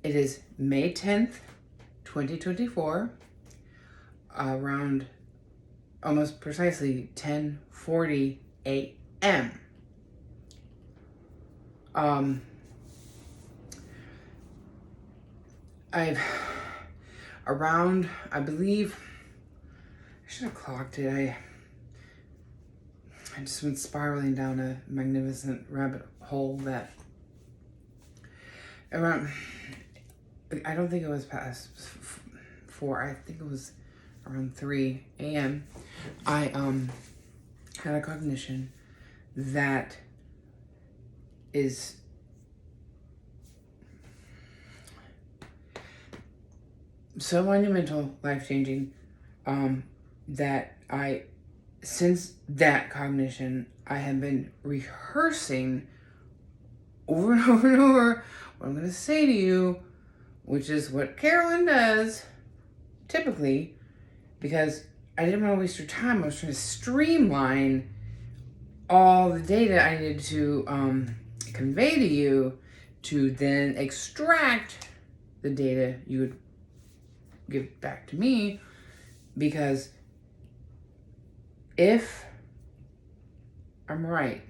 It is May 10th, 2024, around almost precisely 10:40 a.m. I believe, I should have clocked it. I just went spiraling down a magnificent rabbit hole that around, I don't think it was past 4, I think it was around 3 a.m. I had a cognition that is so monumental, life-changing, that since that cognition, I have been rehearsing over and over and over what I'm going to say to you, which is what Carolyn does typically, because I didn't want to waste your time. I was trying to streamline all the data I needed to convey to you to then extract the data you would give back to me, because if I'm right,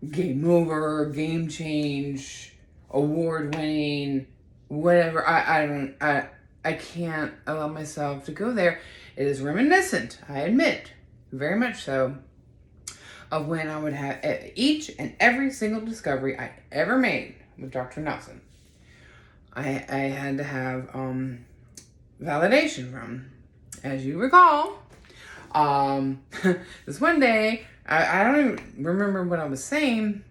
game over, game change, award winning, whatever, I can't allow myself to go there. It is reminiscent, I admit, very much so, of when I would have each and every single discovery I ever made with Dr. Nelson. I had to have validation from. As you recall, this one day, I don't even remember what I was saying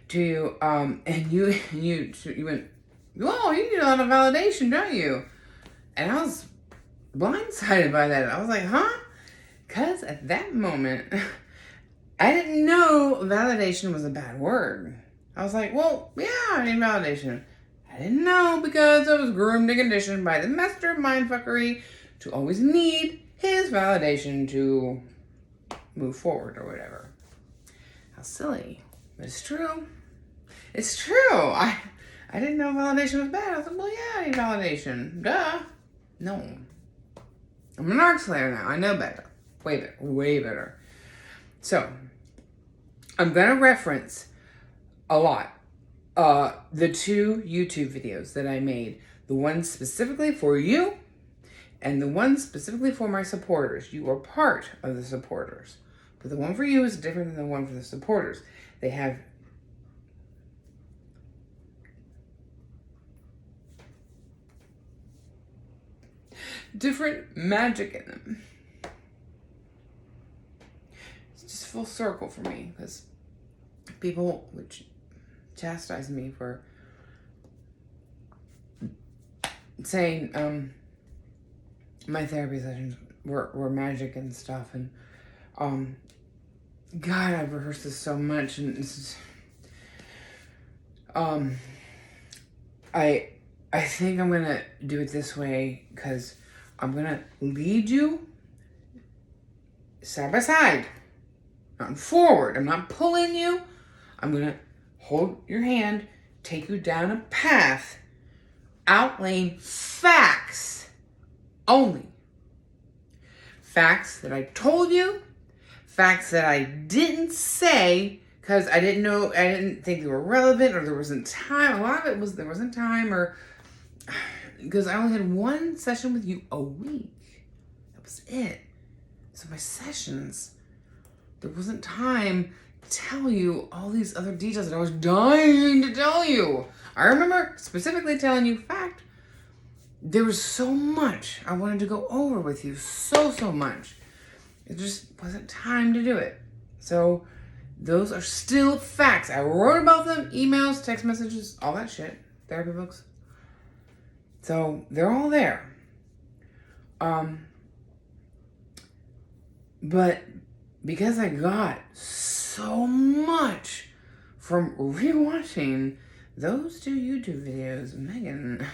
to you, and you went, "Whoa, you need a lot of validation, don't you?" And I was blindsided by that. I was like, "Huh?" Because at that moment, I didn't know validation was a bad word. I was like, well, yeah, I need validation. I didn't know, because I was groomed and conditioned by the master of mindfuckery to always need his validation to move forward or whatever. How silly. But it's true. It's true. I didn't know validation was bad. I was like, well, yeah, I need validation. Duh. No. I'm an art slayer now. I know better. Way better. Way better. So, I'm going to reference a lot the 2 YouTube videos that I made. The one specifically for you, and the one specifically for my supporters. You are part of the supporters. But the one for you is different than the one for the supporters. They have different magic in them. It's just full circle for me, because people would chastise me for saying my therapy sessions were magic and stuff, and God, I've rehearsed this so much, and this is I think I'm gonna do it this way, because I'm gonna lead you side by side, not forward. I'm not pulling you. I'm gonna hold your hand, take you down a path, outlaying facts only. Facts that I told you, facts that I didn't say because I didn't know, I didn't think they were relevant, or there wasn't time. A lot of it was there wasn't time, or because I only had one session with you a week. That was it. So my sessions, there wasn't time to tell you all these other details that I was dying to tell you. I remember specifically telling you, fact, there was so much I wanted to go over with you. So much. It just wasn't time to do it. So those are still facts. I wrote about them, emails, text messages, all that shit, therapy books. So they're all there. But because I got so much from rewatching those 2 YouTube videos, Megan,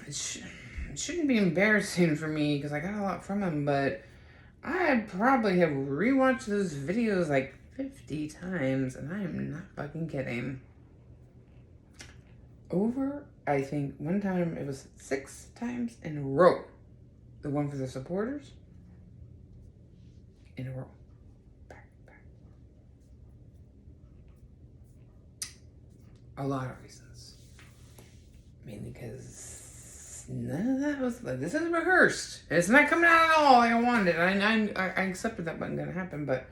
it shouldn't be embarrassing for me because I got a lot from them, but I probably have rewatched those videos like 50 times, and I am not fucking kidding. I think one time it was 6 times in a row. The one for the supporters. In a row. Back. A lot of reasons. Mainly because none of that was like, this is rehearsed. It's not coming out at all like I wanted. I accepted that wasn't going to happen, but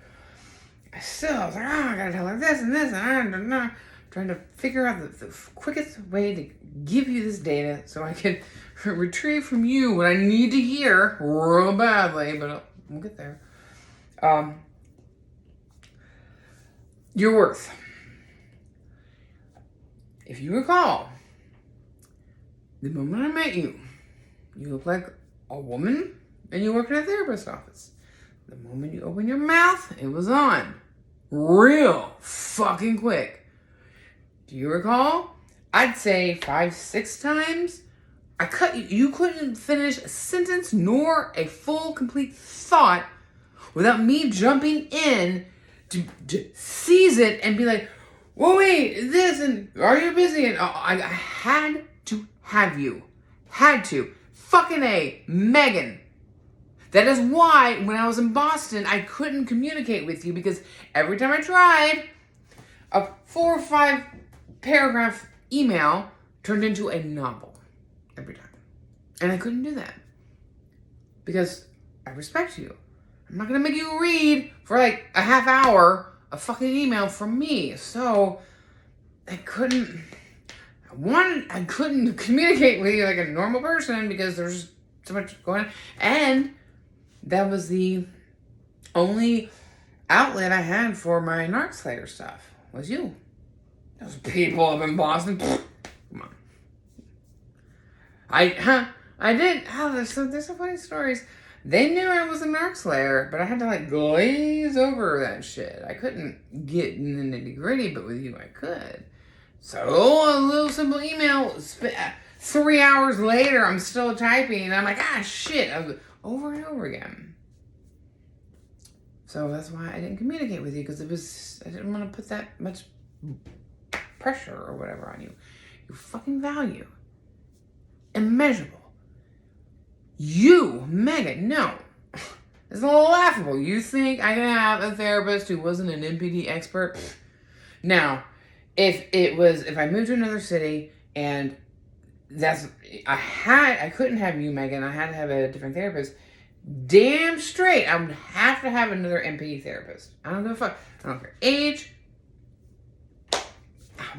I was like, I gotta tell her this and this, and I don't know. Trying to figure out the quickest way to give you this data so I can retrieve from you what I need to hear real badly, but we'll get there. Your worth. If you recall, the moment I met you, you look like a woman and you work in a therapist's office. The moment you open your mouth, it was on. Real fucking quick. Do you recall? I'd say 5, 6 times. You couldn't finish a sentence nor a full, complete thought without me jumping in to seize it and be like, whoa, wait, this, and are you busy? And I had to have you. Had to. Fucking A. Megan. That is why when I was in Boston, I couldn't communicate with you, because every time I tried, a 4 or 5 paragraph email turned into a novel every time. And I couldn't do that because I respect you. I'm not going to make you read for like a half hour a fucking email from me. So I couldn't communicate with you like a normal person because there's so much going on. And that was the only outlet I had for my Narc Slayer stuff was you. Those people up in Boston. Come on. I did. Oh, there's some funny stories. They knew I was a Narc Slayer, but I had to like glaze over that shit. I couldn't get in the nitty gritty, but with you I could. So a little simple email. 3 hours later, I'm still typing, and I'm like, shit, over and over again. So that's why I didn't communicate with you, because I didn't want to put that much pressure or whatever on you. Your fucking value. Immeasurable. You, Megan, no. It's a little laughable. You think I can have a therapist who wasn't an NPD expert? Now, if I moved to another city and I couldn't have you, Megan, I had to have a different therapist, damn straight, I would have to have another NPD therapist. I don't give a fuck. I don't care. Age,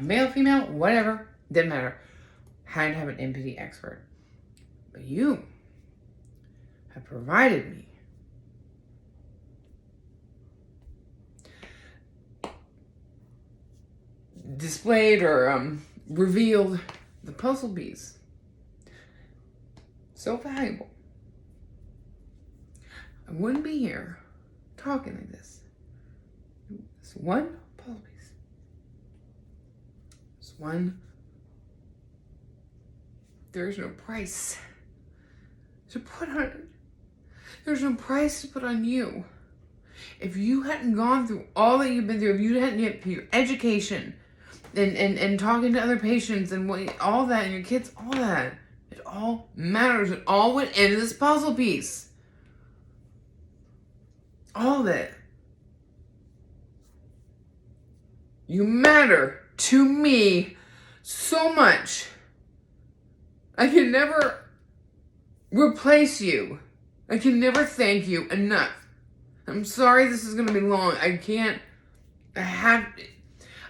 male, female, whatever, didn't matter. Had to have an NPD expert. But you have provided me displayed or revealed the puzzle piece. So valuable. I wouldn't be here talking like this. It's one puzzle piece. It's one. There's no price to put on it. There's no price to put on you. If you hadn't gone through all that you've been through, if you hadn't get your education and talking to other patients and all that, and your kids, all that, it all matters. It all went into this puzzle piece. All of it. You matter to me so much. I can never replace you. I can never thank you enough. I'm sorry this is going to be long.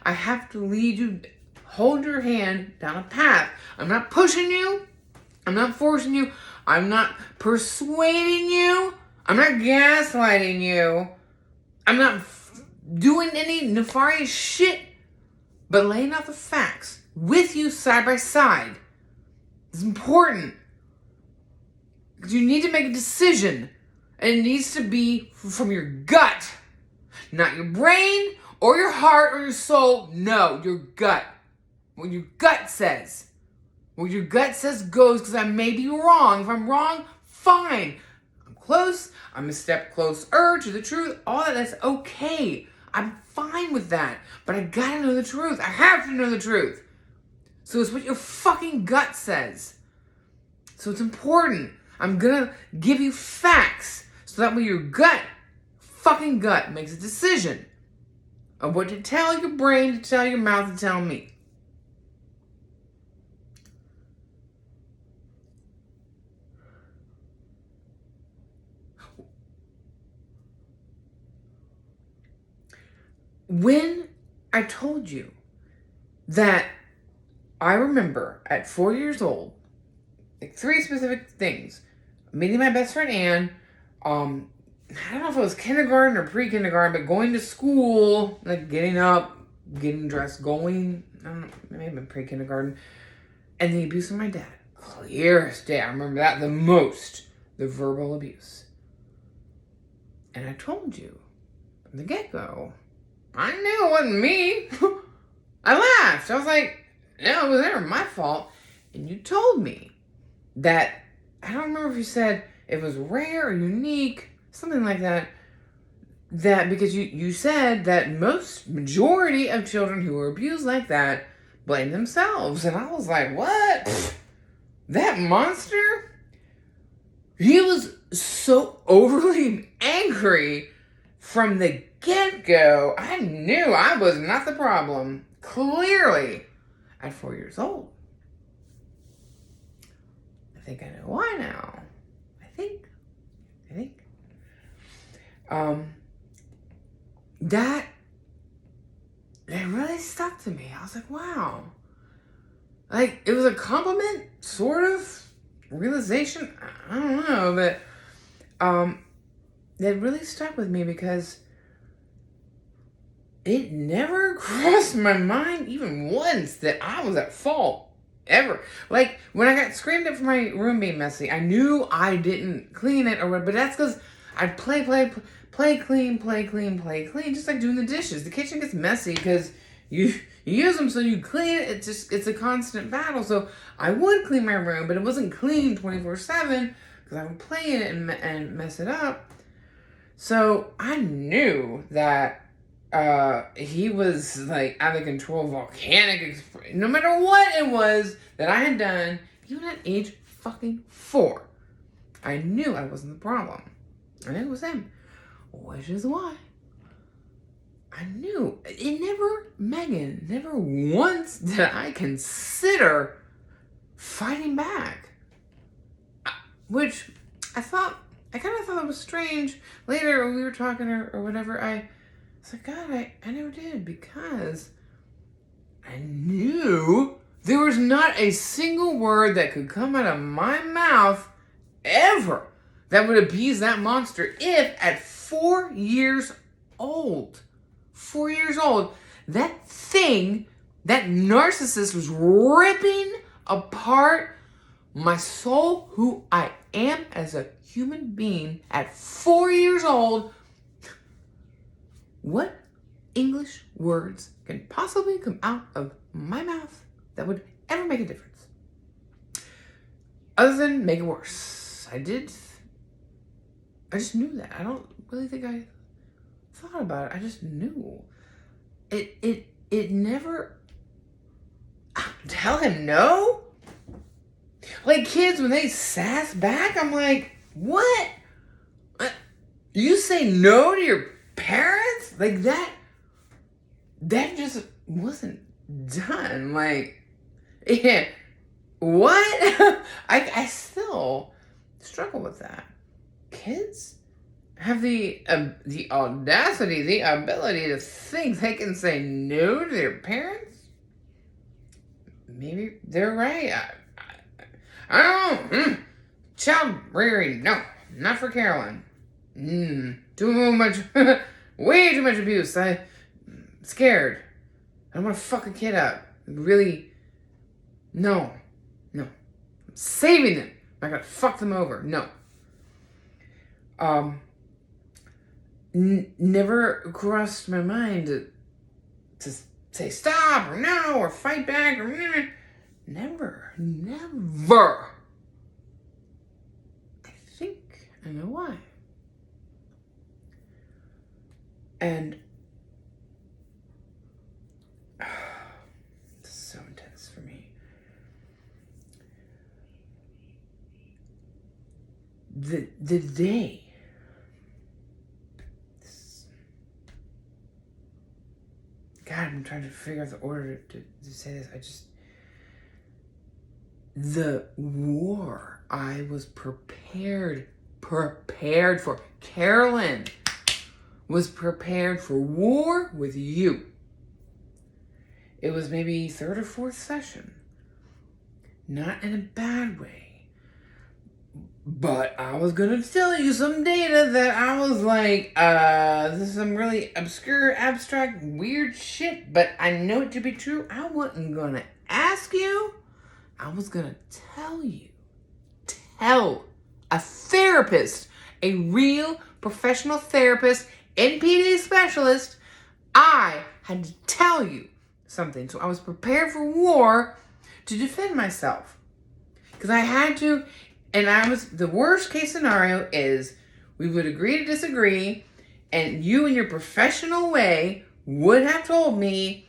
I have to lead you, hold your hand down a path. I'm not pushing you. I'm not forcing you. I'm not persuading you. I'm not gaslighting you. I'm not doing any nefarious shit, but laying out the facts with you side by side. It's important. Because you need to make a decision. And it needs to be from your gut. Not your brain or your heart or your soul. No, your gut. What your gut says. What your gut says goes, because I may be wrong. If I'm wrong, fine. I'm close. I'm a step closer to the truth. All that's okay. I'm fine with that. But I gotta know the truth. I have to know the truth. So it's what your fucking gut says. So it's important. I'm gonna give you facts so that way your fucking gut makes a decision of what to tell your brain, to tell your mouth, to tell me. When I told you that I remember at 4 years old, like 3 specific things. Meeting my best friend Anne, I don't know if it was kindergarten or pre-kindergarten, but going to school, like getting up, getting dressed, going, I don't know, maybe pre-kindergarten, and the abuse of my dad. Clear as day. I remember that the most, the verbal abuse. And I told you from the get-go, I knew it wasn't me. I laughed. I was like, no, it was never my fault. And you told me that, I don't remember if you said it was rare or unique, something like that, that because you said that majority of children who were abused like that blame themselves. And I was like, what? Pfft, that monster? He was so overly angry from the get-go. I knew I was not the problem. Clearly, at 4 years old. I think I know why now. I think. That really stuck to me. I was like, wow. Like, it was a compliment, sort of, realization. I don't know, but that really stuck with me because it never crossed my mind even once that I was at fault. Ever. Like, when I got screamed at for my room being messy, I knew I didn't clean it or whatever, but that's because I'd play clean, just like doing the dishes. The kitchen gets messy because you use them, so you clean it. It's a constant battle. So I would clean my room, but it wasn't clean 24/7 because I would play in it and mess it up. So I knew that he was like out of control, volcanic, no matter what it was that I had done, even at age fucking 4. I knew I wasn't the problem. I knew it was him. Which is why I knew Megan, never once did I consider fighting back. Which I kind of thought it was strange. Later when we were talking or whatever, I was like, God, I never did, because I knew there was not a single word that could come out of my mouth ever that would appease that monster if at 4 years old, that thing, that narcissist was ripping apart my soul, who I am as a human being at 4 years old. What English words can possibly come out of my mouth that would ever make a difference? Other than make it worse. I just knew that. I don't really think I thought about it. I just knew. It never... Tell him no? Like kids, when they sass back, I'm like, what? You say no to your parents? Like that just wasn't done. Like, yeah, what? I still struggle with that. Kids have the audacity, the ability to think they can say no to their parents? Maybe they're right. I don't know. Child rearing, no, not for Carolyn. Too much, way too much abuse. I'm scared. I don't want to fuck a kid up. Really, no. I'm saving them. I'm not gonna fuck them over. No. Never crossed my mind to say stop or no or fight back or never. I I know why. And this is so intense for me. The day. God, I'm trying to figure out the order to say this. The war I was prepared for. Carolyn was prepared for war with you. It was maybe third or fourth session. Not in a bad way. But I was going to tell you some data that I was like, this is some really obscure, abstract, weird shit, but I know it to be true. I wasn't going to ask you. I was going to tell you. Tell a therapist, a real professional therapist, NPD specialist, I had to tell you something. So I was prepared for war to defend myself. Because I had to, and the worst case scenario is we would agree to disagree, and you in your professional way would have told me,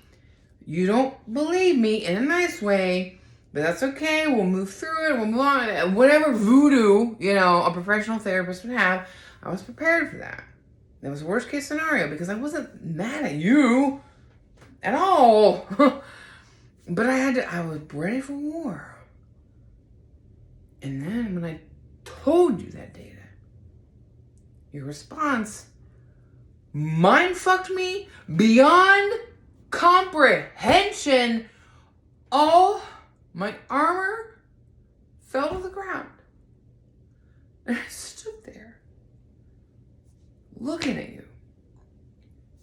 you don't believe me in a nice way, but that's okay, we'll move through it, we'll move on, whatever voodoo, a professional therapist would have. I was prepared for that. That was the worst case scenario because I wasn't mad at you at all. But I was ready for war. And then when I told you that data, your response mind fucked me beyond comprehension. All my armor fell to the ground. And I stood there looking at you.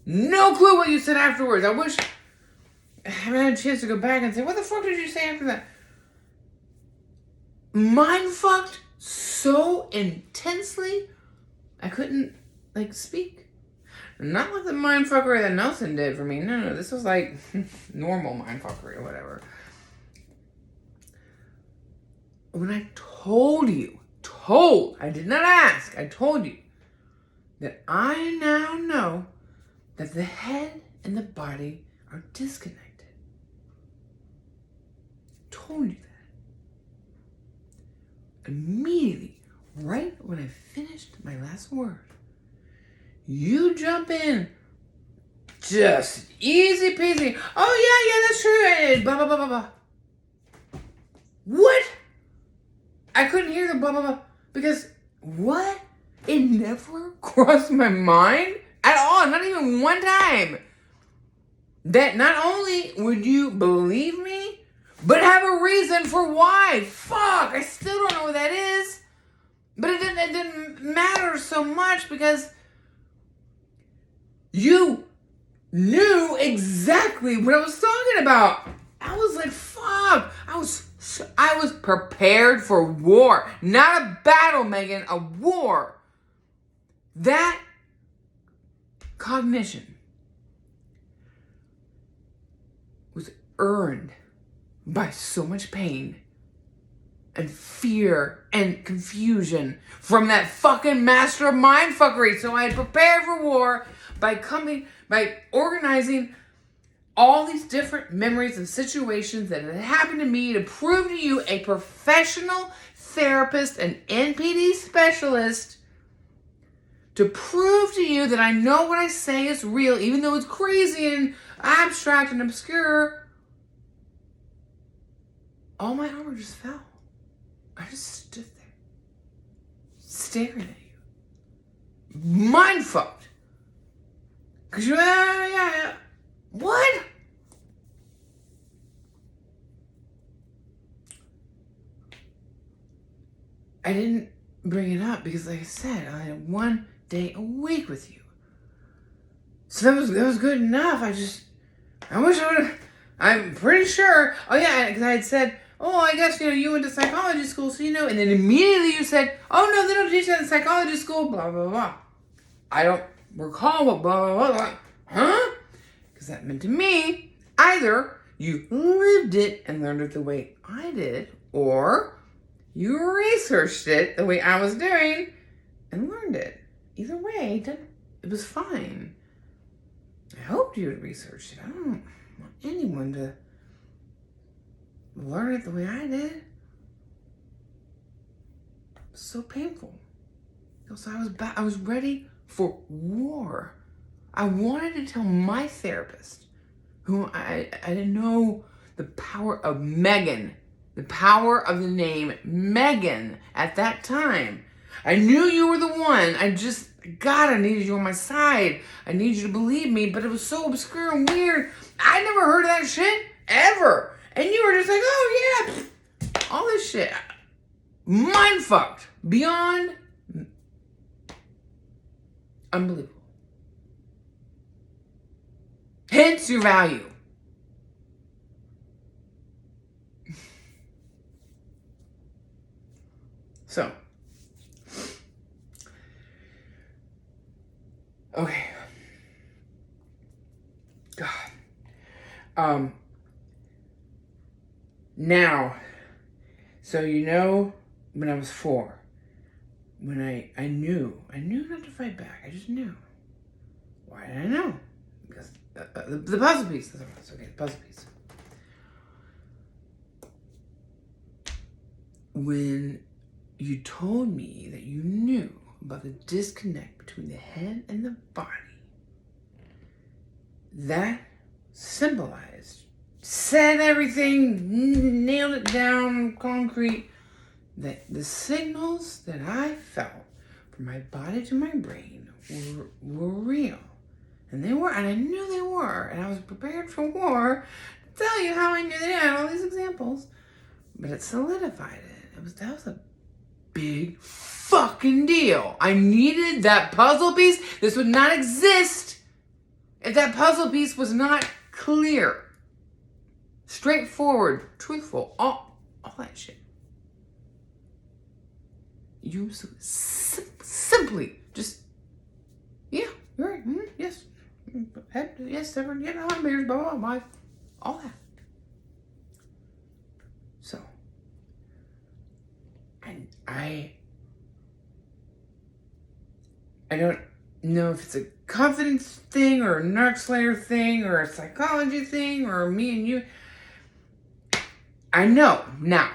No clue what you said afterwards. I wish I haven't had a chance to go back and say, what the fuck did you say after that? Mind fucked so intensely, I couldn't, speak. Not like the mind fuckery that Nelson did for me. No, this was like normal mind fuckery or whatever. When I told you, I did not ask, I told you that I now know that the head and the body are disconnected. Told you that. Immediately, right when I finished my last word, you jump in. Just easy peasy. Oh, yeah, that's true. Blah, blah, blah, blah, blah. What? I couldn't hear the blah, blah, blah. Because, what? It never crossed my mind at all. Not even one time. That not only would you believe me, but have a reason for why. Fuck, I still don't know what that is. But it didn't matter so much because you knew exactly what I was talking about. I was like, fuck. I was prepared for war. Not a battle, Megan, a war. That cognition was earned by so much pain and fear and confusion from that fucking master of mindfuckery. So I had prepared for war by organizing all these different memories and situations that had happened to me to prove to you, a professional therapist, an NPD specialist, to prove to you that I know what I say is real, even though it's crazy and abstract and obscure. All my armor just fell. I just stood there, staring at you. Mind fucked. Because you're, yeah. What? I didn't bring it up because, like I said, I had 1 day a week with you. So that was good enough. I wish I would have. I'm pretty sure. Oh yeah, because I had said, oh, I guess you went to psychology school, so and then immediately you said, oh no, they don't teach that in psychology school. Blah blah blah. I don't recall what blah blah blah. Huh? Because that meant to me either you lived it and learned it the way I did, or you researched it the way I was doing and learned it. Either way, it was fine. I hoped you had researched it. I don't want anyone to learn it the way I did. It was so painful. So I was ready for war. I wanted to tell my therapist, who I didn't know the power of Megan, the power of the name Megan at that time. I knew you were the one. God, I needed you on my side. I need you to believe me, but it was so obscure and weird. I never heard of that shit, ever. And you were just like, oh yeah, all this shit. Mind fucked. Beyond unbelievable. Hence your value. So, okay. God. Now, so when I was 4, when I knew not to fight back. I just knew. Why did I know? Because the puzzle piece. That's okay, the puzzle piece. When you told me that you knew about the disconnect between the head and the body, that symbolized, said everything, nailed it down, concrete, that the signals that I felt from my body to my brain were real. And they were, and I knew they were, and I was prepared for war. To tell you how I knew they had all these examples, but it solidified it. That was a big fucking deal. I needed that puzzle piece. This would not exist if that puzzle piece was not clear, straightforward, truthful, all that shit. You simply just, yeah, you're right. Yes, head, yes, severed, yeah, no, I'm married, blah, blah, blah, all that. So, I don't know if it's a confidence thing or a narc slayer thing or a psychology thing or me and you. I know now,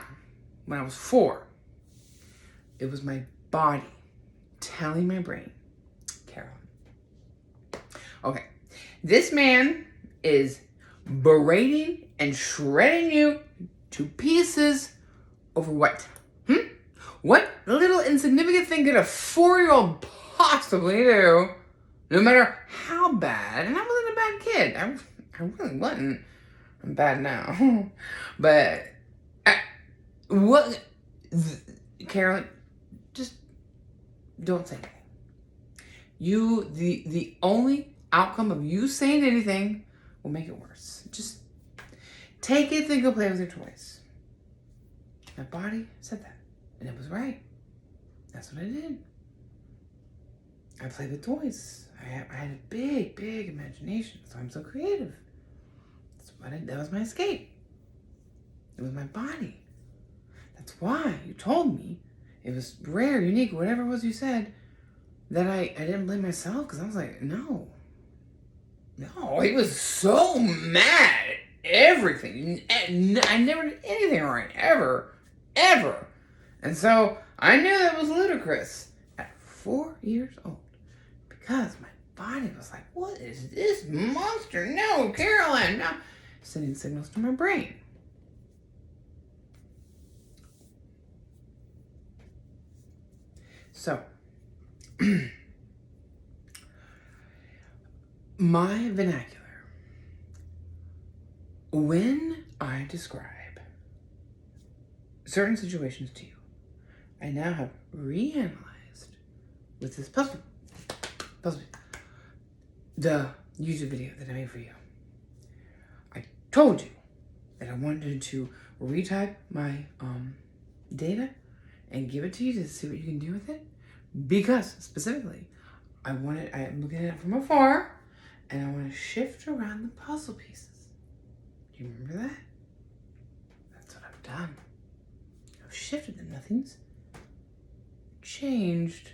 when I was 4, it was my body telling my brain, Carolyn, okay, this man is berating and shredding you to pieces over what? What little insignificant thing could a 4-year-old possibly do, no matter how bad? And I wasn't a bad kid. I really wasn't. I'm bad now. But, Carolyn, just don't say anything. The only outcome of you saying anything will make it worse. Just take it and go play with your toys. My body said that. And it was right. That's what I did. I played with toys. I had a big, big imagination. So I'm so creative. That was my escape. It was my body. That's why you told me it was rare, unique, whatever it was you said, that I didn't blame myself, because I was like, no, he was so mad at everything. I never did anything right, ever. And so I knew that was ludicrous at 4 years old, because my body was like, what is this monster? No, Carolyn, no. Sending signals to my brain. So, my vernacular, when I describe certain situations to you, I now have reanalyzed with this puzzle, the YouTube video that I made for you. I told you that I wanted to retype my data and give it to you to see what you can do with it, because specifically I'm looking at it from afar, and I want to shift around the puzzle pieces. Do you remember that? That's what I've done. I've shifted them. Nothing's changed.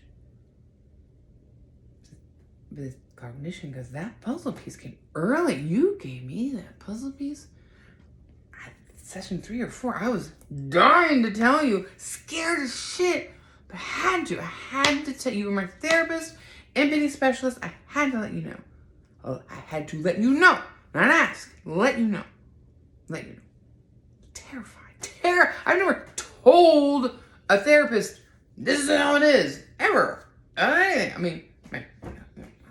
with cognition, because that puzzle piece came early. You gave me that puzzle piece at session 3 or 4. I was dying to tell you, scared as shit, but I had to tell you. You were my therapist, empathy specialist. I had to let you know. I had to let you know, not ask, let you know. Terrified. I've never told a therapist this is how it is, ever. Anything. I mean,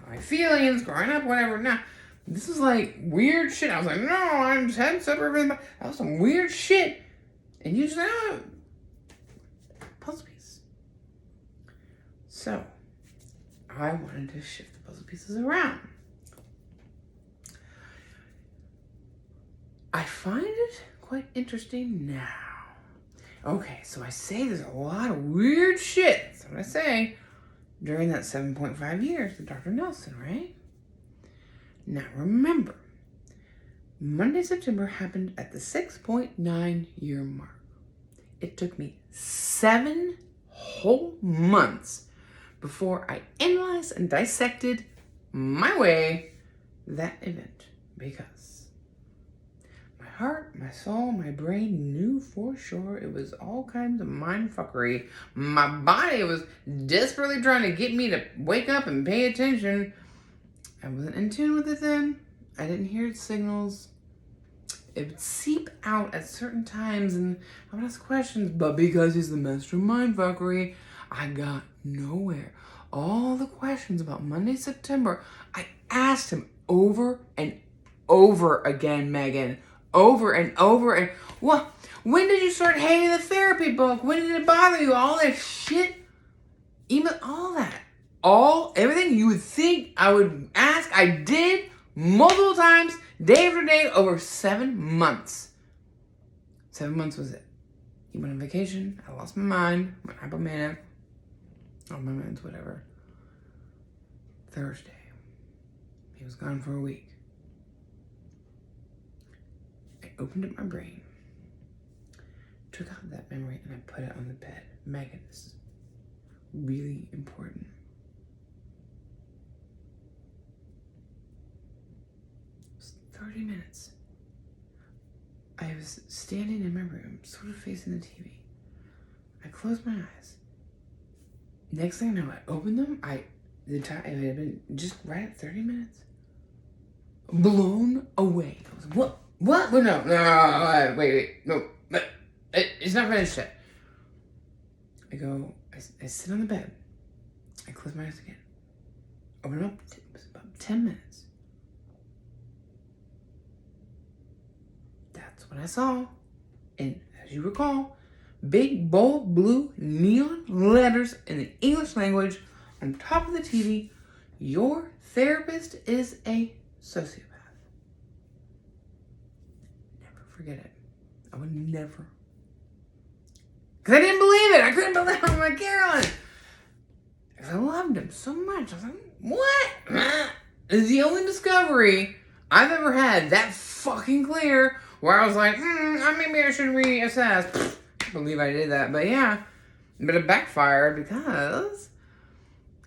my feelings growing up, whatever. Nah, this is like weird shit. I was like, no, I'm just having separate. That was some weird shit. And you just puzzle piece. So, I wanted to shift the puzzle pieces around. I find it quite interesting now. Okay, so I say there's a lot of weird shit. That's what I say. During that 7.5 years with Dr. Nelson, right? Now remember, Monday, September happened at the 6.9 year mark. It took me 7 whole months before I analyzed and dissected my way that event, because my heart, my soul, my brain knew for sure it was all kinds of mindfuckery. My body was desperately trying to get me to wake up and pay attention. I wasn't in tune with it then. I didn't hear its signals. It would seep out at certain times and I would ask questions, but because he's the master of mindfuckery, I got nowhere. All the questions about Monday, September, I asked him over and over again, Megan. Over and over and what? When did you start hating the therapy book? When did it bother you? All that shit, even all that, everything you would think I would ask, I did multiple times, day after day, over 7 months. 7 months was it. He went on vacation. I lost my mind. Went hypomanic. Oh, my mind's whatever. Thursday, he was gone for a week. Opened up my brain, took out that memory, and I put it on the bed. Megan, this is really important. It was 30 minutes. I was standing in my room, sort of facing the TV. I closed my eyes. Next thing I know, I opened them. It had been just right at 30 minutes. Blown away. I was, what? What? Well, no, wait, no, it's not finished yet. I sit on the bed, I close my eyes again, open up, it was about 10 minutes. That's what I saw, and as you recall, big, bold, blue, neon letters in the English language on top of the TV, your therapist is a sociopath. Forget it. I would never. Because I didn't believe it. I couldn't believe it. I'm like, Carolyn. Because I loved him so much. I was like, what? It's the only discovery I've ever had that fucking clear where I was like, maybe I should reassess. I can't believe I did that. But yeah. But it backfired because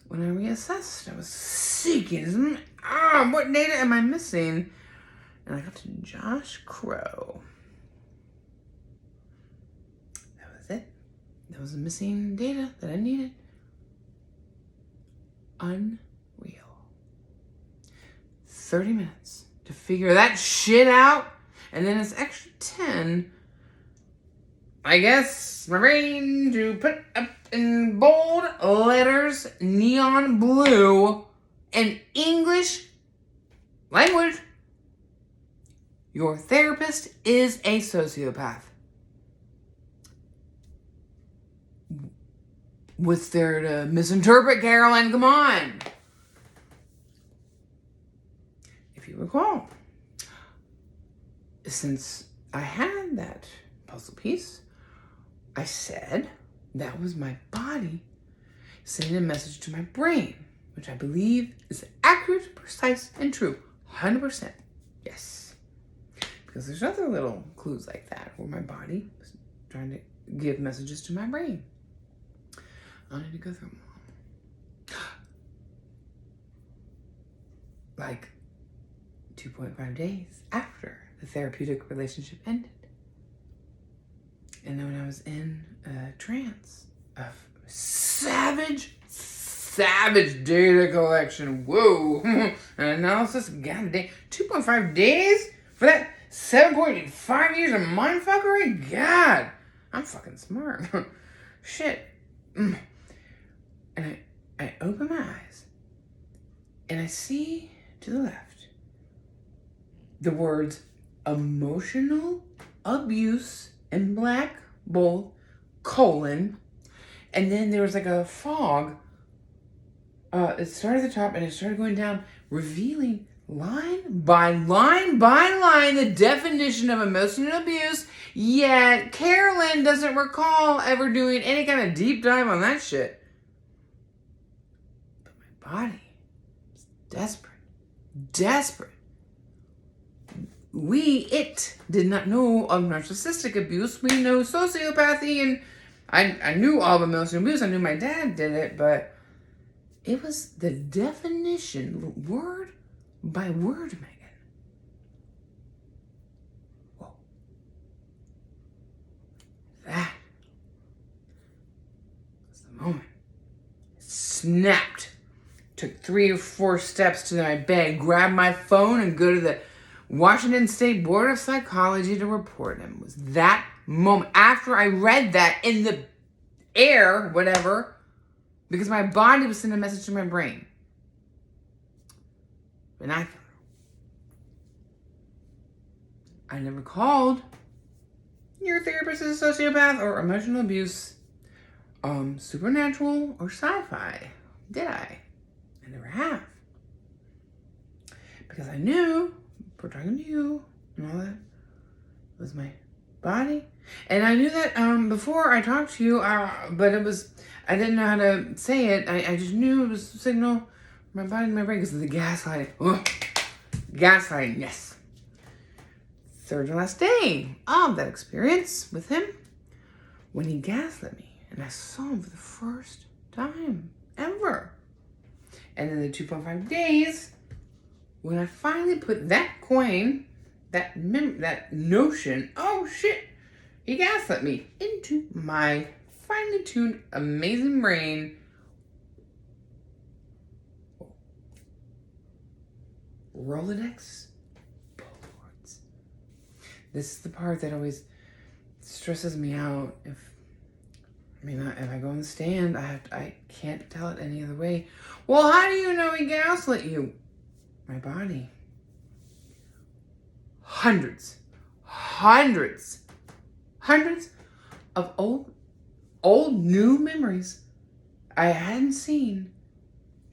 when I reassessed, I was seeking. What data am I missing? And I got to Josh Crow. That was it. That was the missing data that I needed. Unreal. 30 minutes to figure that shit out. And then it's extra 10, I guess, my brain to put up in bold letters, neon blue, and English language. Your therapist is a sociopath. What's there to misinterpret, Carolyn? Come on. If you recall, since I had that puzzle piece, I said that was my body sending a message to my brain, which I believe is accurate, precise, and true. 100%. Yes. Because there's other little clues like that where my body was trying to give messages to my brain. I need to go through them all. like 2.5 days after the therapeutic relationship ended. And then when I was in a trance of savage data collection, whoa, and analysis, goddamn, 2.5 days for that 7.5 years of mindfuckery? God, I'm fucking smart. Shit. And I open my eyes and I see to the left the words emotional abuse in black bold, colon, and then there was like a fog. It started at the top and it started going down, revealing line by line the definition of emotional abuse, yet Carolyn doesn't recall ever doing any kind of deep dive on that shit. But my body was desperate. It did not know of narcissistic abuse. We know sociopathy, and I knew all of emotional abuse. I knew my dad did it, but it was the definition, word by word, Megan. Whoa. That was the moment. Snapped. Took 3 or 4 steps to my bed, grabbed my phone, and go to the Washington State Board of Psychology to report him. It was that moment after I read that in the air, whatever, because my body was sending a message to my brain. Vernacular. I never called your therapist as a sociopath or emotional abuse supernatural or sci-fi, did I? I never have. Because I knew, for talking to you and all that, was my body. And I knew that before I talked to you, but I didn't know how to say it. I just knew it was a signal from my body and my brain because of the gaslighting. Ugh. Gaslighting, yes. Third and last day of that experience with him, when he gaslit me and I saw him for the first time ever. And then the 2.5 days, when I finally put that coin, that notion, oh shit, he gaslit me, into my finely tuned, amazing brain. Rolodex Polaroids. This is the part that always stresses me out. If I go on the stand, I can't tell it any other way. Well, how do you know he gaslit you? My body. Hundreds of old new memories I hadn't seen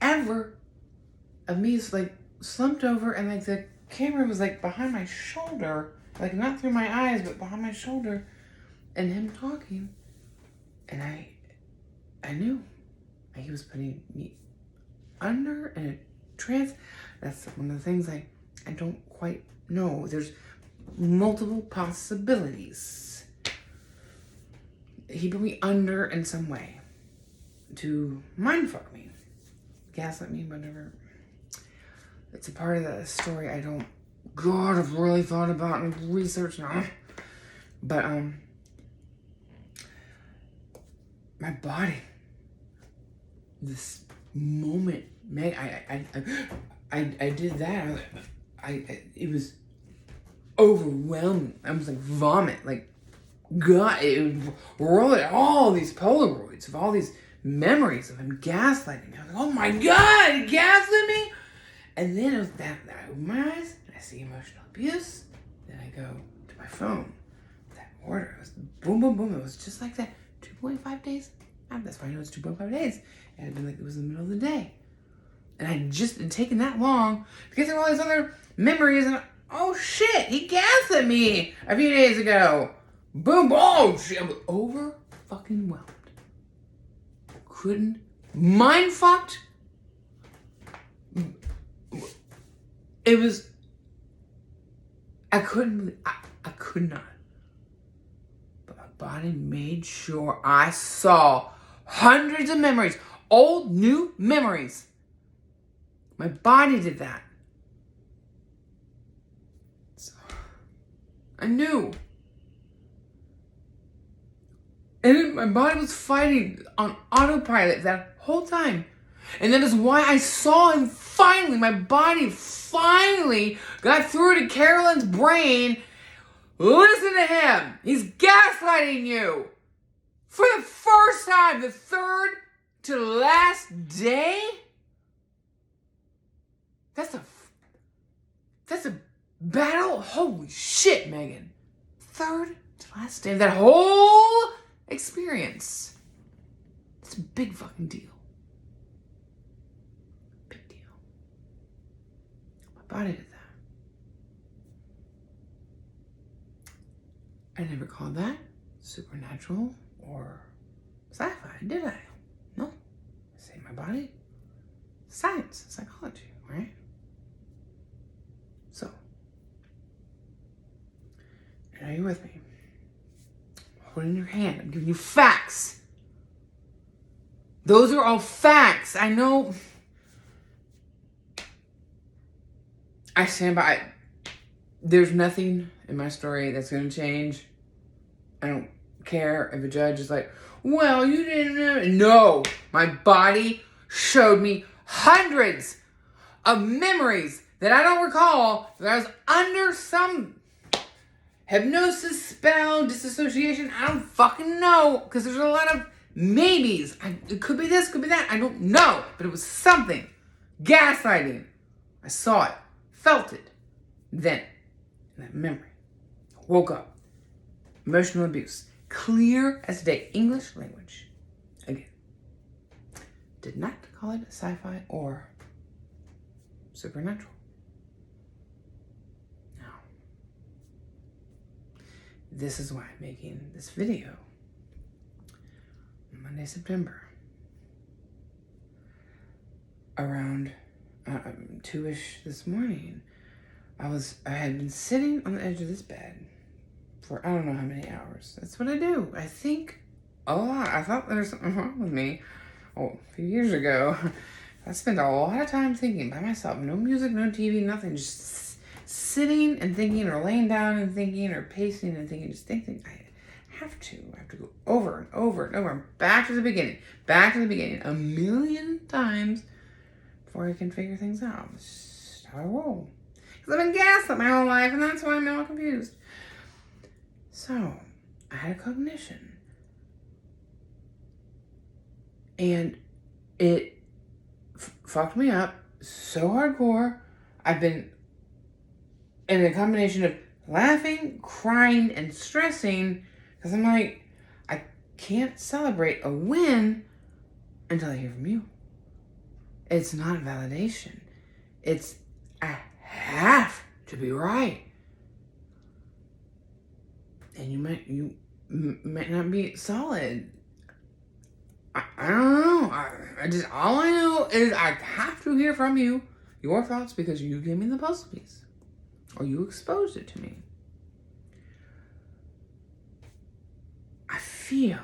ever of me like slumped over, and like the camera was like behind my shoulder, like not through my eyes but behind my shoulder, and him talking, and I knew he was putting me under in a trance. That's one of the things I don't quite know. There's multiple possibilities. He put me under in some way to mindfuck me, gaslight me, whatever. It's a part of the story I don't, God, I've really thought about and researched now. But my body, this moment, Meg, I did that. It was overwhelming. I was like vomit, like God. It would roll at all these Polaroids of all these memories of him gaslighting me. I was like, oh my God, he gaslit me. And then it was that I open my eyes and I see emotional abuse. Then I go to my phone. That order, it was boom, boom, boom. It was just like that. 2.5 days. That's why I know it's 2.5 days. It had been like it was in the middle of the day. And I just had taken that long to get through all these other memories. And oh shit, he gaslit me a few days ago. Boom, oh shit, I was over fucking whelmed. Couldn't, mind fucked. It was, I couldn't believe, I could not. But my body made sure I saw hundreds of memories, old, new memories. My body did that. I knew. And my body was fighting on autopilot that whole time. And that is why I saw him finally. My body finally got through to Carolyn's brain. Listen to him. He's gaslighting you. For the first time, the third to last day? That's a battle? Holy shit, Megan. Third to last day of that whole experience. It's a big fucking deal. Big deal. My body did that. I never called that supernatural or sci-fi, did I? No. I say my body. Science, psychology, right? So, are you with me? Hold it in your hand. I'm giving you facts. Those are all facts. I know. I stand by it. There's nothing in my story that's going to change. I don't care if a judge is like, well, you didn't know. No, my body showed me hundreds of memories that I don't recall, that I was under some hypnosis, spell, disassociation. I don't fucking know, because there's a lot of maybes. It could be this, could be that. I don't know, but it was something. Gaslighting. I saw it, felt it. Then, in that memory, woke up. Emotional abuse. Clear as day. English language. Again. Did not call it sci-fi or supernatural. Now, this is why I'm making this video. Monday, September. Around 2-ish this morning, I had been sitting on the edge of this bed for I don't know how many hours. That's what I do. I think a lot. I thought there was something wrong with me. Oh, a few years ago, I spent a lot of time thinking by myself. No music, no TV, nothing. Just sitting and thinking, or laying down and thinking, or pacing and thinking. Just thinking. I have to go over and over and over and back to the beginning. Back to the beginning. 1,000,000 times before I can figure things out. It's just how I roll. Because I've been gaslit my whole life, and that's why I'm all confused. So, I had a cognition. And it fucked me up so hardcore. I've been in a combination of laughing, crying, and stressing, because I'm like, I can't celebrate a win until I hear from you. It's not validation. It's, I have to be right. And you might not be solid. I don't know. All I know is I have to hear from you, your thoughts, because you gave me the puzzle piece, or you exposed it to me. I feel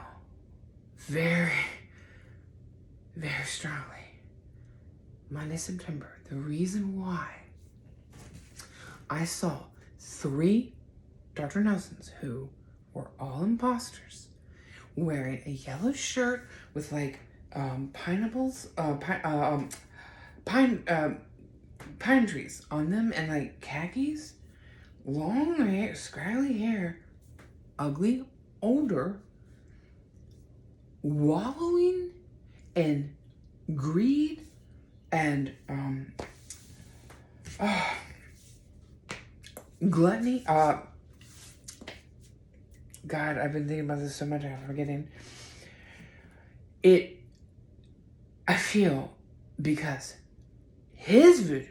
very, very strongly, Monday, September, the reason why I saw 3 Dr. Nelsons, who were all imposters, wearing a yellow shirt with like pineapples, pine trees on them, and like khakis, long hair, scraggly hair, ugly, older, wallowing in greed and gluttony. God, I've been thinking about this so much, I'm forgetting. I feel, because his voodoo,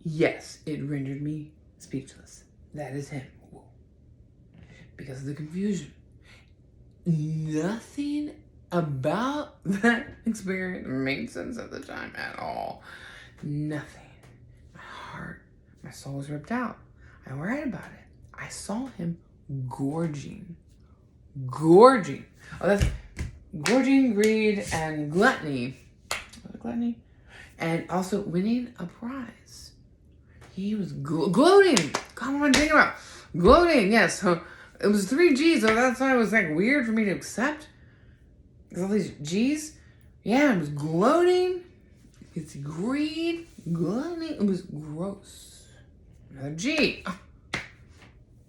yes, it rendered me speechless. That is him. Because of the confusion. Nothing about that experience made sense at the time at all. Nothing. My heart, my soul was ripped out. I worried about it. I saw him gorging. Oh, that's gorging, greed, and gluttony. Gluttony? And also winning a prize. He was gloating. God, what am I thinking about? Gloating, yes. It was 3 G's, so that's why it was like weird for me to accept. Because all these G's, yeah, it was gloating. It's greed, gloating. It was gross. Another G.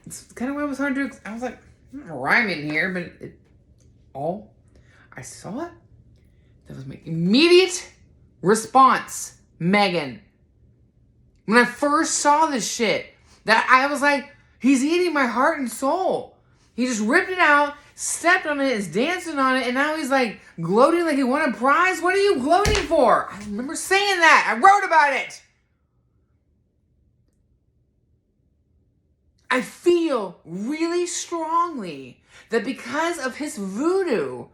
It's kind of why it was hard to. I was like, I'm not rhyming here, but I saw it. That was my immediate response, Megan. When I first saw this shit, that I was like, he's eating my heart and soul. He just ripped it out, stepped on it, is dancing on it, and now he's like gloating like he won a prize. What are you gloating for? I remember saying that. I wrote about it. I feel really strongly that because of his voodoo,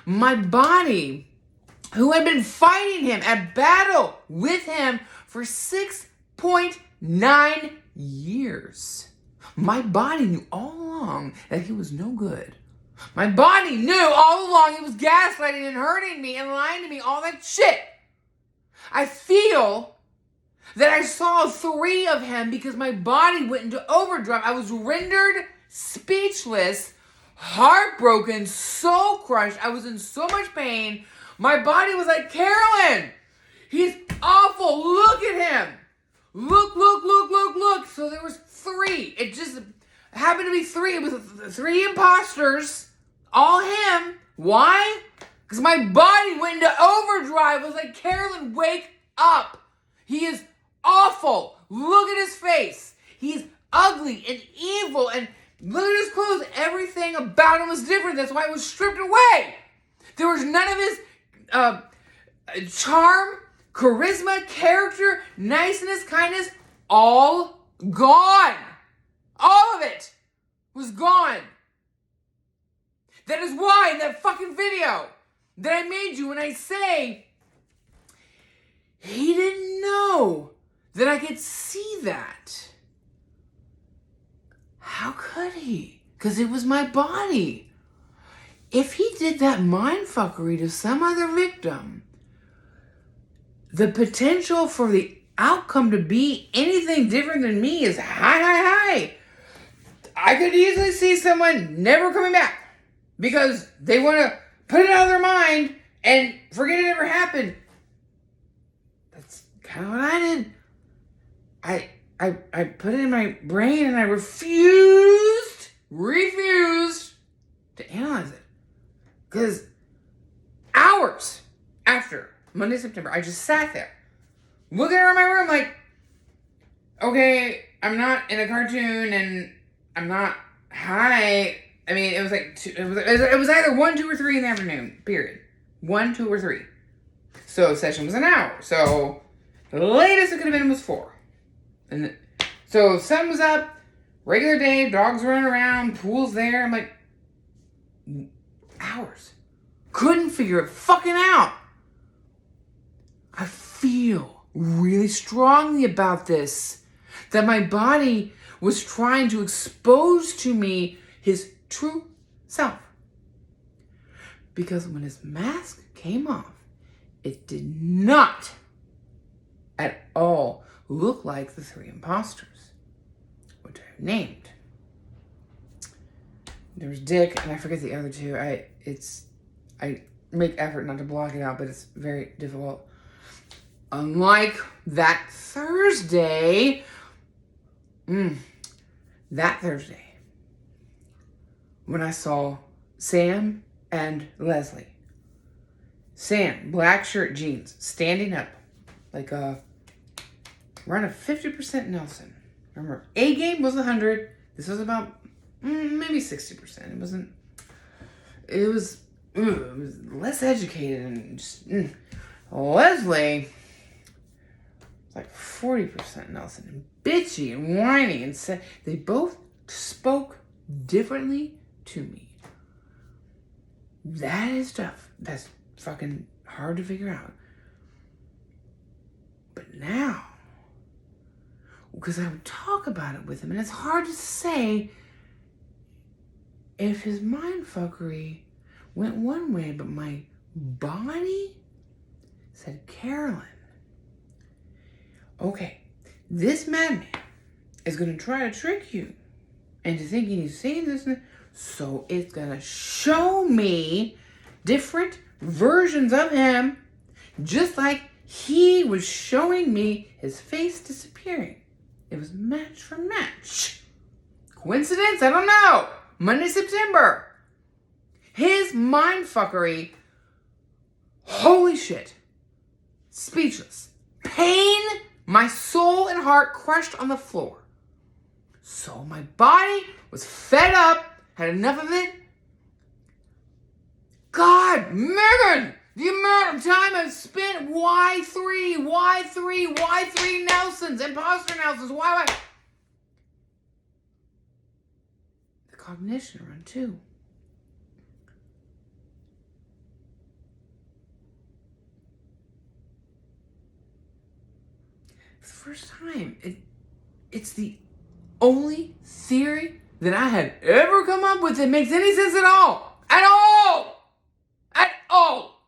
my body, who had been fighting him at battle with him for 6.9 years, my body knew all along that he was no good. My body knew all along he was gaslighting and hurting me and lying to me, all that shit. I feel that I saw 3 of him because my body went into overdrive. I was rendered speechless, heartbroken, soul crushed. I was in so much pain. My body was like, Carolyn, he's awful. Look at him. Look. So there was 3. It just happened to be 3. It was 3 imposters, all him. Why? Because my body went into overdrive. I was like, Carolyn, wake up. He is awful. Look at his face. He's ugly and evil, and look at his clothes. Everything about him was different. That's why it was stripped away. There was none of his charm, charisma, character, niceness, kindness, all gone. All of it was gone. That is why in that fucking video that I made you, when I say he didn't know that I could see that. How could he? Because it was my body. If he did that mindfuckery to some other victim, the potential for the outcome to be anything different than me is high. I could easily see someone never coming back because they want to put it out of their mind and forget it ever happened. That's kind of what I did. I put it in my brain and I refused to analyze it. Because hours after Monday, September, I just sat there, looking around my room like, okay, I'm not in a cartoon and I'm not high. I mean, it was like, it was either 1, 2, or 3 in the afternoon, period. 1, 2, or 3. So session was an hour. So the latest it could have been was 4. And so sun was up, regular day, dogs running around, pool's there. I'm like, hours. Couldn't figure it fucking out. I feel really strongly about this, that my body was trying to expose to me his true self. Because when his mask came off, it did not at all look like the 3 imposters, which I've named. There was Dick, and I forget the other 2. I make effort not to block it out, but it's very difficult. Unlike that Thursday, when I saw Sam and Leslie. Sam, black shirt, jeans, standing up like around a 50% Nelson. Remember, A game was 100. This was about maybe 60%. It was less educated and just, Leslie was like 40% Nelson and bitchy and whiny and said they both spoke differently to me. That is tough. That's fucking hard to figure out. But now, because I would talk about it with him, and it's hard to say if his mindfuckery went one way, but my body said, Carolyn, okay, this madman is going to try to trick you And to thinking he's saying this, so it's gonna show me different versions of him, just like he was showing me his face disappearing. It was match for match. Coincidence? I don't know. Monday, September. His mindfuckery. Holy shit. Speechless. Pain. My soul and heart crushed on the floor. So my body was fed up, had enough of it. God, Megan, the amount of time I've spent, why three Nelsons, imposter Nelsons, why? The cognition run too. For the first time, it's the only theory that I had ever come up with that makes any sense at all. At all! At all!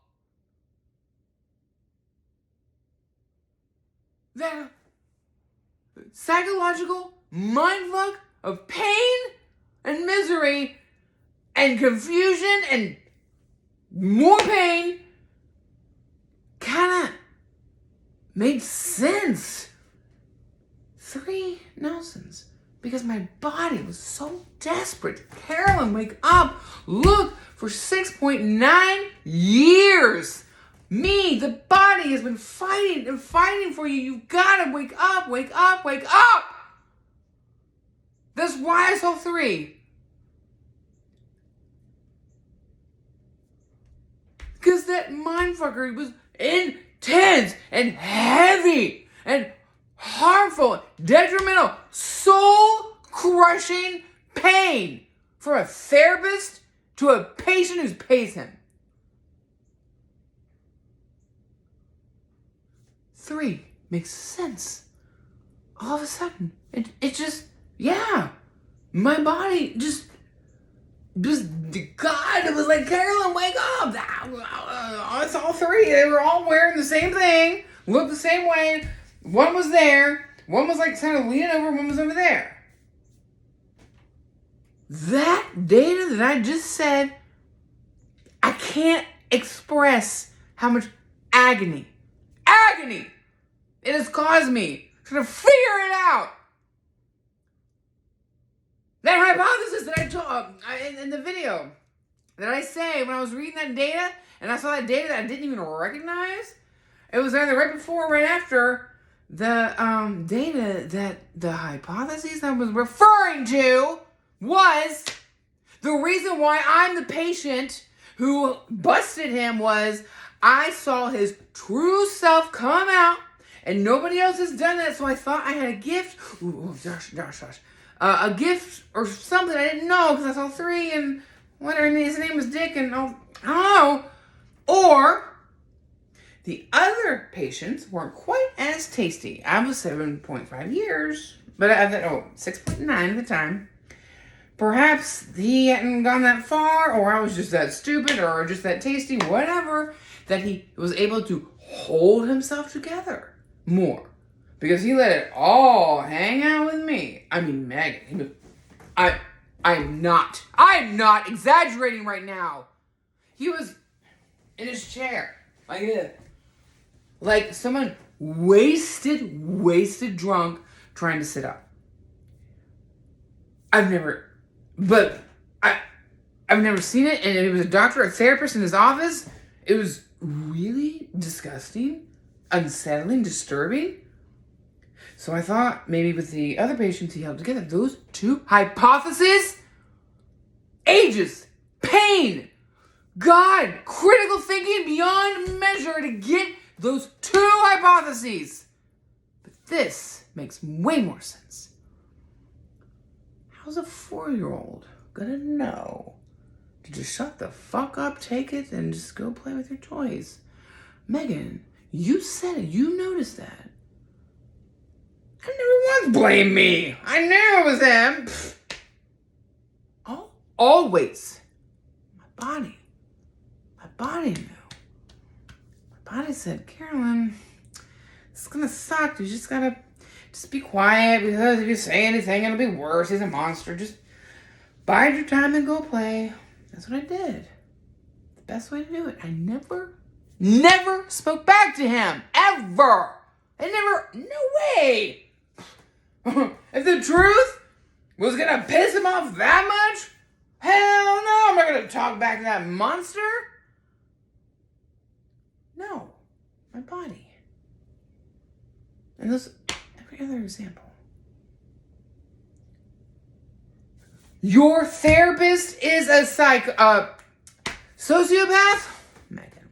That psychological mindfuck of pain and misery and confusion and more pain kind of made sense. 3 Nelsons. Because my body was so desperate. Carolyn, wake up. Look, for 6.9 years. Me, the body, has been fighting and fighting for you. You've got to wake up, wake up, wake up. That's why I saw 3. Because that mindfucker was intense and heavy and harmful, detrimental, soul-crushing pain for a therapist to a patient who pays him. 3 makes sense. All of a sudden, it just, yeah, my body just, God, it was like, Carolyn, wake up. It's all 3. They were all wearing the same thing, looked the same way. One was there, one was like kind of leaning over, one was over there. That data that I just said, I can't express how much agony it has caused me to figure it out. That hypothesis that I told in the video that I say when I was reading that data and I saw that data that I didn't even recognize, it was either right before or right after the data that the hypothesis I was referring to was the reason why I'm the patient who busted him was I saw his true self come out and nobody else has done that, so I thought I had a gift. A gift or something I didn't know because I saw 3 and whatever, and his name was Dick and I don't know. Or the other patients weren't quite as tasty. I was 7.5 years, but I thought, 6.9 at the time. Perhaps he hadn't gone that far, or I was just that stupid, or just that tasty, whatever, that he was able to hold himself together more. Because he let it all hang out with me. I mean, Megan, I'm not exaggerating right now. He was in his chair, like this. Like someone wasted drunk trying to sit up. I've never seen it, and it was a doctor, a therapist in his office. It was really disgusting, unsettling, disturbing. So I thought maybe with the other patients he held together, those 2 hypotheses, ages, pain, God, critical thinking beyond measure to get those 2 hypotheses. But this makes way more sense. How's a 4-year-old gonna know to just shut the fuck up, take it, and just go play with your toys? Megan, you said it. You noticed that. I never once blamed me. I knew it was him. Always. My body knew. My body said, Carolyn, it's gonna suck. You just gotta be quiet because if you say anything, it'll be worse. He's a monster. Just bide your time and go play. That's what I did. The best way to do it. I never spoke back to him. Ever. No way. If the truth was going to piss him off that much, hell no, I'm not going to talk back to that monster. No. My body. And this, every other example. Your therapist is a sociopath? Megan.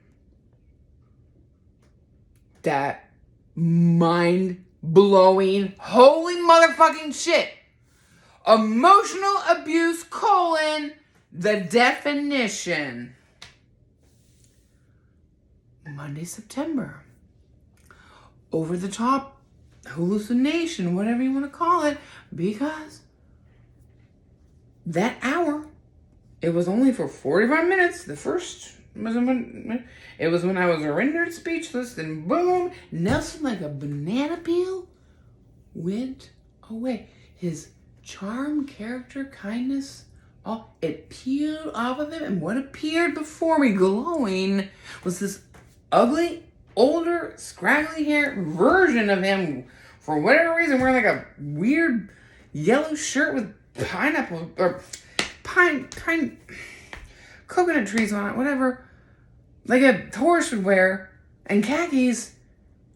That mind-blowing, holy motherfucking shit. Emotional abuse, the definition. Monday, September. Over the top hallucination, whatever you want to call it, because that hour, it was only for 45 minutes. The first was when I was rendered speechless, and boom, Nelson, like a banana peel, went away. His charm, character, kindness, all it peeled off of him, and what appeared before me, glowing, was this ugly, older, scraggly hair version of him, for whatever reason, wearing like a weird yellow shirt with pineapple or pine coconut trees on it, whatever, like a horse would wear, and khakis.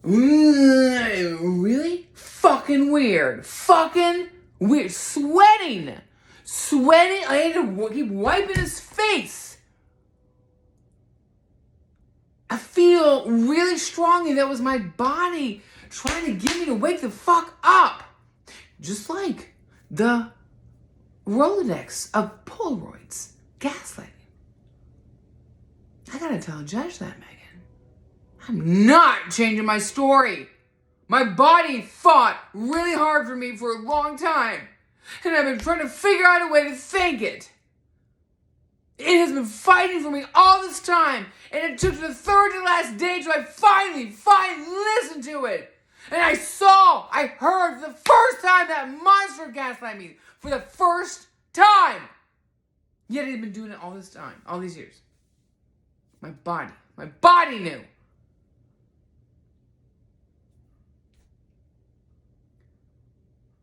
Really fucking weird. Sweating. I had to keep wiping his face. I feel really strongly that was my body trying to get me to wake the fuck up. Just like the Rolodex of Polaroids. Gaslighting. I gotta tell a judge that, Megan. I'm not changing my story. My body fought really hard for me for a long time. And I've been trying to figure out a way to thank it. It has been fighting for me all this time. And it took to the third to last day till I finally listened to it. And I heard for the first time that monster gaslight me. For the first time. Yet it had been doing it all this time. All these years. My body knew.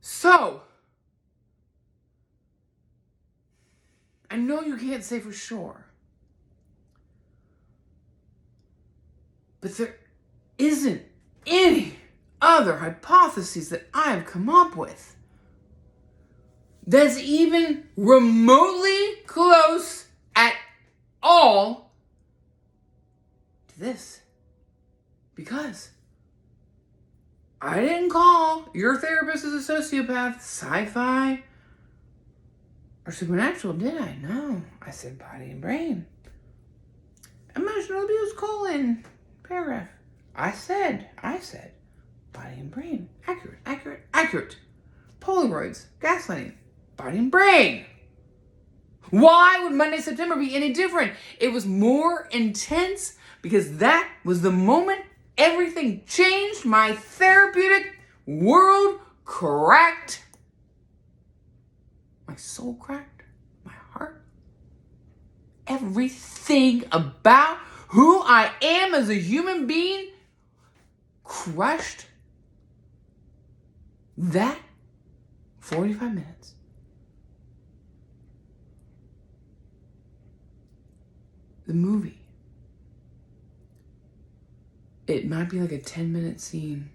So, I know you can't say for sure, but there isn't any other hypotheses that I've come up with that's even remotely close at all to this. Because I didn't call your therapist as a sociopath, sci-fi, or supernatural, did I? No. I said body and brain. Emotional abuse, paragraph. I said, body and brain. Accurate. Polaroids, gaslighting, body and brain. Why would Monday, September be any different? It was more intense because that was the moment everything changed. My therapeutic world cracked. My soul cracked. My heart. Everything about who I am as a human being crushed. That 45 minutes. The movie. It might be like a 10-minute scene.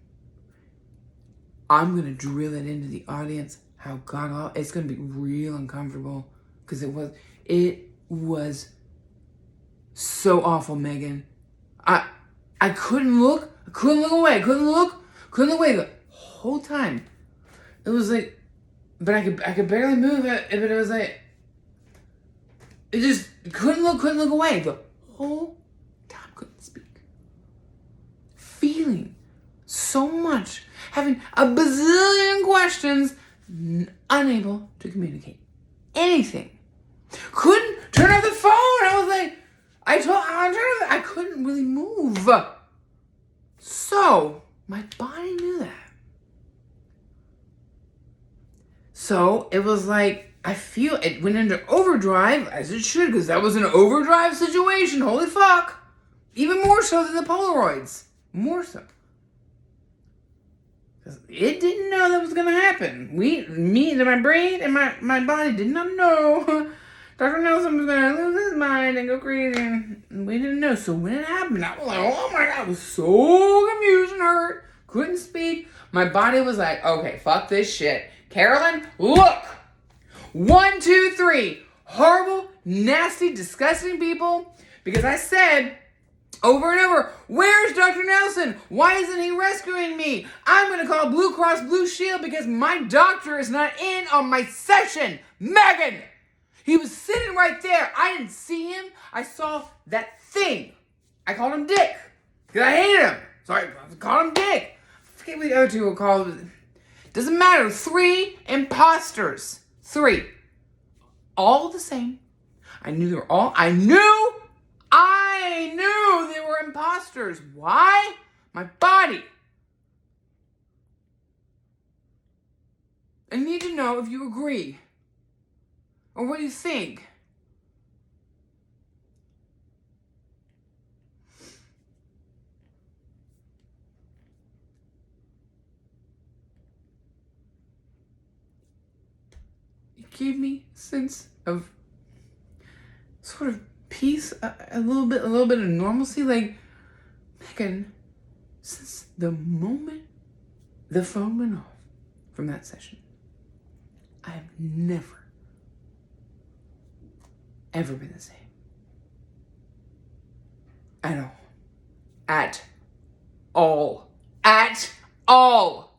I'm going to drill it into the audience. How God awful. It's going to be real uncomfortable. Because it was so awful, Megan. I couldn't look. I couldn't look away. Couldn't look away the whole time. It was like, but I could barely move it. But it was like, it just couldn't look away the whole time. Couldn't speak. Feeling so much, having a bazillion questions, unable to communicate anything. Couldn't turn off the phone. I was like, I couldn't really move. So my body knew that. So it was like I feel it went into overdrive, as it should, because that was an overdrive situation. Holy fuck. Even more so than the Polaroids. More so. It didn't know that was going to happen. My brain and my body did not know Dr. Nelson was going to lose his mind and go crazy. And we didn't know. So when it happened, I was like, oh my God, I was so confused and hurt. Couldn't speak. My body was like, okay, fuck this shit. Carolyn, look. 1, 2, 3. Horrible, nasty, disgusting people. Because I said over and over, where's Dr. Nelson? Why isn't he rescuing me? I'm going to call Blue Cross Blue Shield because my doctor is not in on my session. Megan! He was sitting right there. I didn't see him. I saw that thing. I called him Dick because I hated him. So I called him Dick. I forget what the other two were called. Doesn't matter. 3 imposters. 3. All the same. I knew they were imposters. Why? My body. I need to know if you agree. Or what do you think? It gave me a sense of sort of peace, a little bit of normalcy. Like, Megan, since the moment the phone went off from that session, I have never, ever been the same. At all. At all. At all.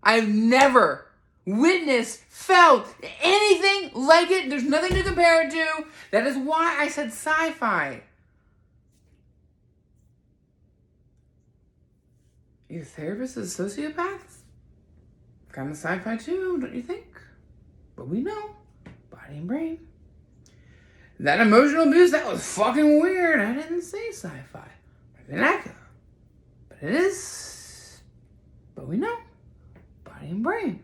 I've never witnessed, felt anything like it. There's nothing to compare it to. That is why I said sci-fi. Your therapist is a sociopath? Kind of sci-fi too, don't you think? But we know. Body and brain. That emotional abuse, that was fucking weird. I didn't say sci-fi. I didn't act. But it is. But we know. Body and brain.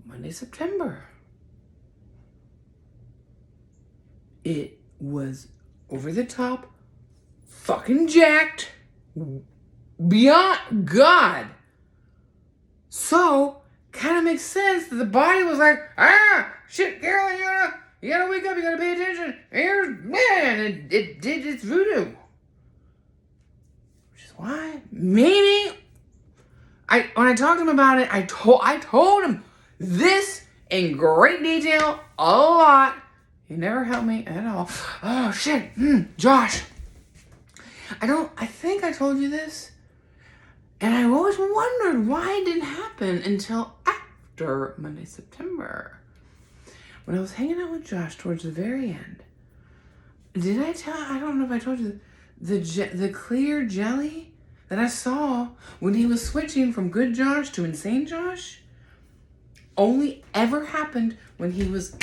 Monday, September. It was over the top, fucking jacked, beyond God. So, kind of makes sense that the body was like, shit, Carolyn, you gotta wake up, you gotta pay attention. Man, it did its voodoo. Which is why, maybe, when I talked to him about it, I told him this in great detail, a lot. He never helped me at all. Oh, shit. Josh. I think I told you this. And I always wondered why it didn't happen until after Monday, September. When I was hanging out with Josh towards the very end. I don't know if I told you, the clear jelly that I saw when he was switching from good Josh to insane Josh only ever happened when he was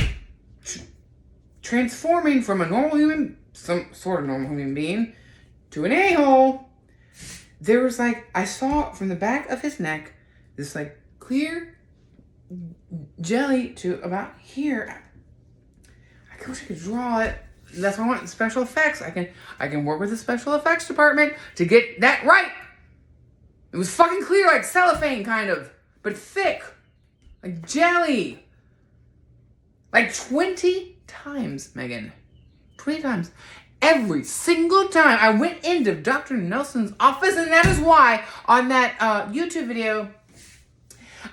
transforming from some sort of normal human being to an a-hole. There was I saw from the back of his neck this clear jelly to about here. I wish I could draw it. That's why I want special effects. I can work with the special effects department to get that right. It was fucking clear, like cellophane kind of, but thick, like jelly. 20 times, Megan. 20 times. Every single time I went into Dr. Nelson's office, and that is why on that YouTube video,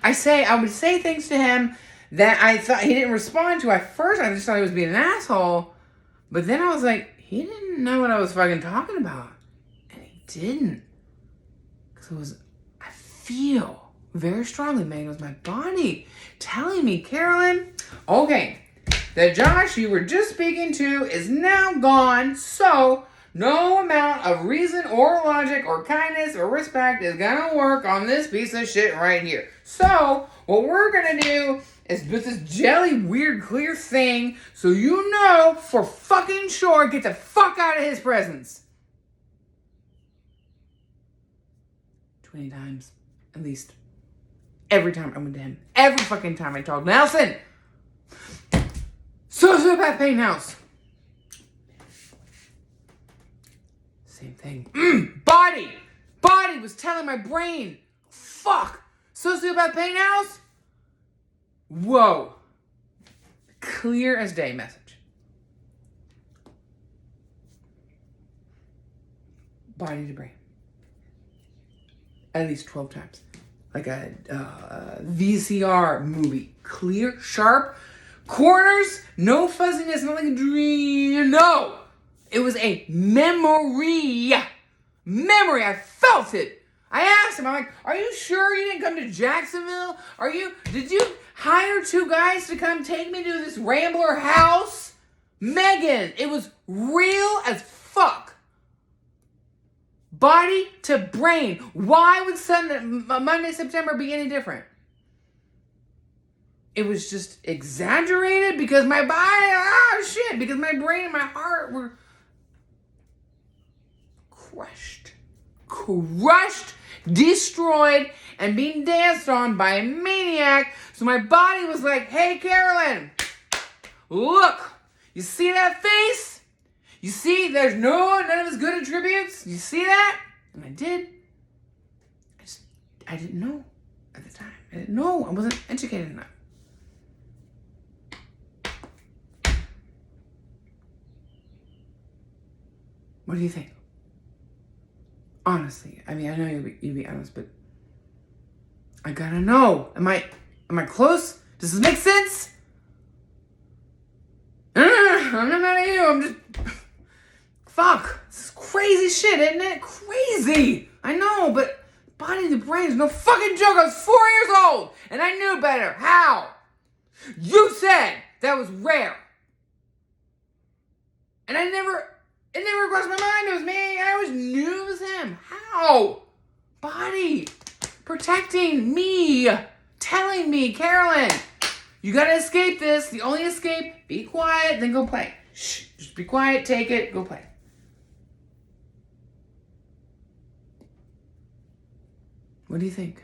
I would say things to him that I thought he didn't respond to. At first, I just thought he was being an asshole. But then I was like, he didn't know what I was fucking talking about. And he didn't. Because I feel very strongly, man. It was my body telling me, Carolyn, okay, the Josh you were just speaking to is now gone. So no amount of reason or logic or kindness or respect is going to work on this piece of shit right here. So what we're going to do is put this jelly weird clear thing so you know for fucking sure, get the fuck out of his presence. 20 times, at least. Every time I went to him. Every fucking time I told Nelson. Sociopath pain house. Same thing. Body was telling my brain, fuck, sociopath pain house? Whoa. Clear as day message. Body to brain. At least 12 times. Like a VCR movie. Clear, sharp, corners, no fuzziness, not like a dream. No! It was a memory. Memory. I felt it. I asked him, I'm like, are you sure you didn't come to Jacksonville? Did you hire 2 guys to come take me to this Rambler house? Megan, it was real as fuck. Body to brain. Why would Monday, September be any different? It was just exaggerated because my body, because my brain and my heart were crushed, destroyed, and being danced on by a maniac. So my body was like, hey, Carolyn, look, you see that face? You see there's none of his good attributes? You see that? And I did. I didn't know at the time. I didn't know. I wasn't educated enough. What do you think? Honestly, I mean, I know you'd be honest, but I gotta know. Am I close? Does this make sense? I'm not mad at you. I'm just fuck. This is crazy shit, isn't it? Crazy. I know, but body to brain is no fucking joke. I was 4 years old, and I knew better. How? You said that was rare, and it never crossed my mind it was me. I always knew it was him. How? Body. Protecting me. Telling me, Carolyn, you gotta escape this. The only escape, be quiet, then go play. Shh. Just be quiet, take it, go play. What do you think?